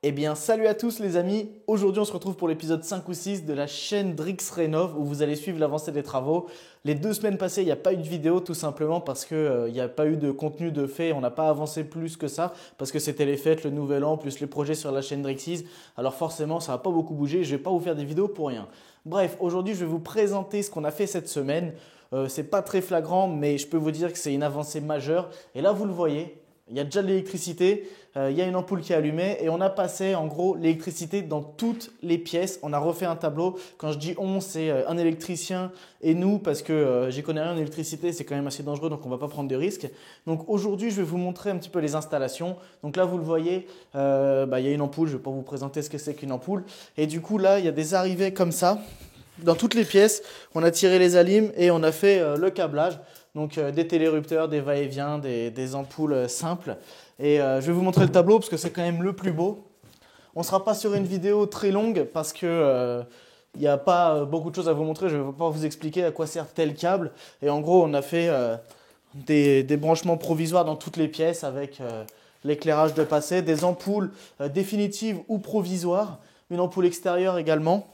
Eh bien, salut à tous les amis. Aujourd'hui, on se retrouve pour l'épisode 5 ou 6 de la chaîne Drix Rénov où vous allez suivre l'avancée des travaux. Les 2 semaines passées, il n'y a pas eu de vidéo tout simplement parce que il n'y a pas eu de contenu de fait. On n'a pas avancé plus que ça parce que c'était les fêtes, le nouvel an, plus les projets sur la chaîne Drixis. Alors forcément, ça va pas beaucoup bouger. Je vais pas vous faire des vidéos pour rien. Bref, aujourd'hui, je vais vous présenter ce qu'on a fait cette semaine. C'est pas très flagrant, mais je peux vous dire que c'est une avancée majeure. Et là, vous le voyez. Il y a déjà de l'électricité, il y a une ampoule qui est allumée et on a passé en gros l'électricité dans toutes les pièces. On a refait un tableau. Quand je dis on, c'est un électricien et nous parce que j'y connais rien en électricité, c'est quand même assez dangereux donc on ne va pas prendre de risques. Donc aujourd'hui, je vais vous montrer un petit peu les installations. Donc là, vous le voyez, il y a une ampoule. Je ne vais pas vous présenter ce que c'est qu'une ampoule. Et du coup, là, il y a des arrivées comme ça. Dans toutes les pièces, on a tiré les alimes et on a fait le câblage. Donc des télérupteurs, des va-et-vient, des ampoules simples. Et je vais vous montrer le tableau parce que c'est quand même le plus beau. On ne sera pas sur une vidéo très longue parce que il n'y a pas beaucoup de choses à vous montrer. Je ne vais pas vous expliquer à quoi sert tel câble. Et en gros, on a fait des branchements provisoires dans toutes les pièces avec l'éclairage de passé, des ampoules définitives ou provisoires, une ampoule extérieure également.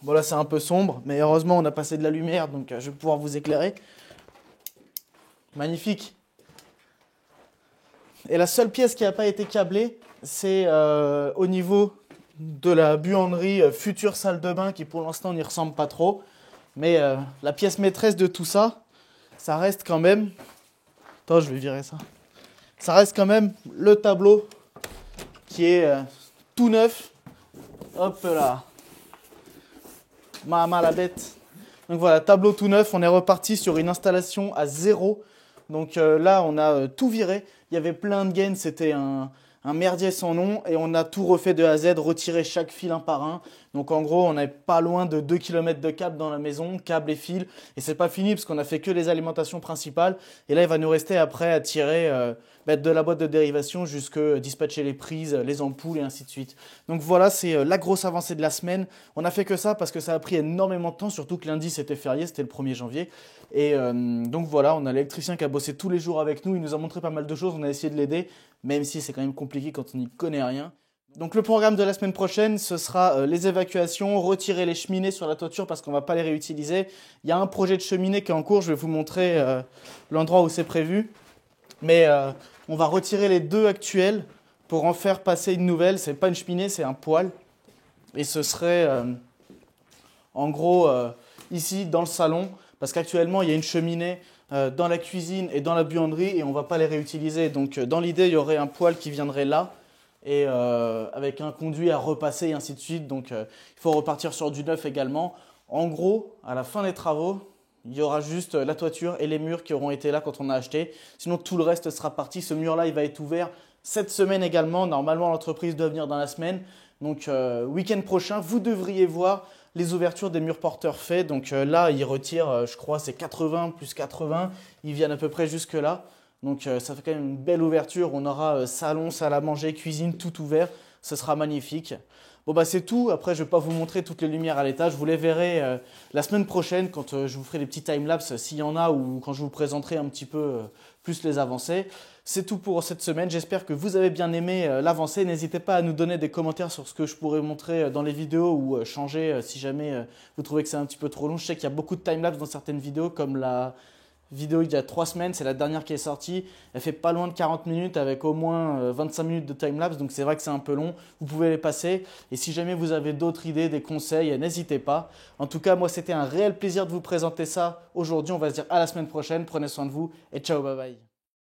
Bon là c'est un peu sombre, mais heureusement on a passé de la lumière, donc je vais pouvoir vous éclairer. Magnifique. Et la seule pièce qui n'a pas été câblée, c'est au niveau de la buanderie future salle de bain, qui pour l'instant n'y ressemble pas trop. Mais la pièce maîtresse de tout ça, ça reste quand même... Attends, je vais virer ça. Ça reste quand même le tableau qui est tout neuf. Hop là. Mama la bête. Donc voilà, tableau tout neuf, on est reparti sur une installation à zéro. Donc là, on a tout viré. Il y avait plein de gaines, c'était un merdier sans nom. Et on a tout refait de A à Z, retiré chaque fil un par un. Donc en gros, on n'est pas loin de 2 km de câbles dans la maison, câbles et fils. Et c'est pas fini parce qu'on a fait que les alimentations principales. Et là, il va nous rester après à tirer de la boîte de dérivation jusque dispatcher les prises, les ampoules et ainsi de suite. Donc voilà, c'est la grosse avancée de la semaine. On a fait que ça parce que ça a pris énormément de temps, surtout que lundi c'était férié, c'était le 1er janvier. Et donc voilà, on a l'électricien qui a bossé tous les jours avec nous. Il nous a montré pas mal de choses, on a essayé de l'aider, même si c'est quand même compliqué quand on n'y connaît rien. Donc le programme de la semaine prochaine, ce sera les évacuations, retirer les cheminées sur la toiture parce qu'on ne va pas les réutiliser. Il y a un projet de cheminée qui est en cours, je vais vous montrer l'endroit où c'est prévu. Mais on va retirer les deux actuelles pour en faire passer une nouvelle. Ce n'est pas une cheminée, c'est un poêle. Et ce serait en gros ici dans le salon, parce qu'actuellement il y a une cheminée dans la cuisine et dans la buanderie et on ne va pas les réutiliser. Donc dans l'idée, il y aurait un poêle qui viendrait là. Et avec un conduit à repasser et ainsi de suite. Donc il faut repartir sur du neuf également. En gros, à la fin des travaux, il y aura juste la toiture et les murs qui auront été là quand on a acheté. Sinon tout le reste sera parti. Ce mur-là, il va être ouvert cette semaine également. Normalement, l'entreprise doit venir dans la semaine. Donc week-end prochain, vous devriez voir les ouvertures des murs porteurs faits. Donc là, ils retirent, je crois, c'est 80 plus 80. Ils viennent à peu près jusque là. Donc ça fait quand même une belle ouverture, on aura salon, salle à manger, cuisine, tout ouvert, ce sera magnifique. Bon bah c'est tout, après je ne vais pas vous montrer toutes les lumières à l'étage, vous les verrez la semaine prochaine quand je vous ferai des petits timelapses s'il y en a ou quand je vous présenterai un petit peu plus les avancées. C'est tout pour cette semaine, j'espère que vous avez bien aimé l'avancée. N'hésitez pas à nous donner des commentaires sur ce que je pourrais montrer dans les vidéos ou changer si jamais vous trouvez que c'est un petit peu trop long. Je sais qu'il y a beaucoup de timelapses dans certaines vidéos comme la vidéo il y a 3 semaines, c'est la dernière qui est sortie. Elle fait pas loin de 40 minutes avec au moins 25 minutes de timelapse, donc c'est vrai que c'est un peu long. Vous pouvez les passer. Et si jamais vous avez d'autres idées, des conseils, n'hésitez pas. En tout cas, moi, c'était un réel plaisir de vous présenter ça aujourd'hui. On va se dire à la semaine prochaine. Prenez soin de vous et ciao, bye bye.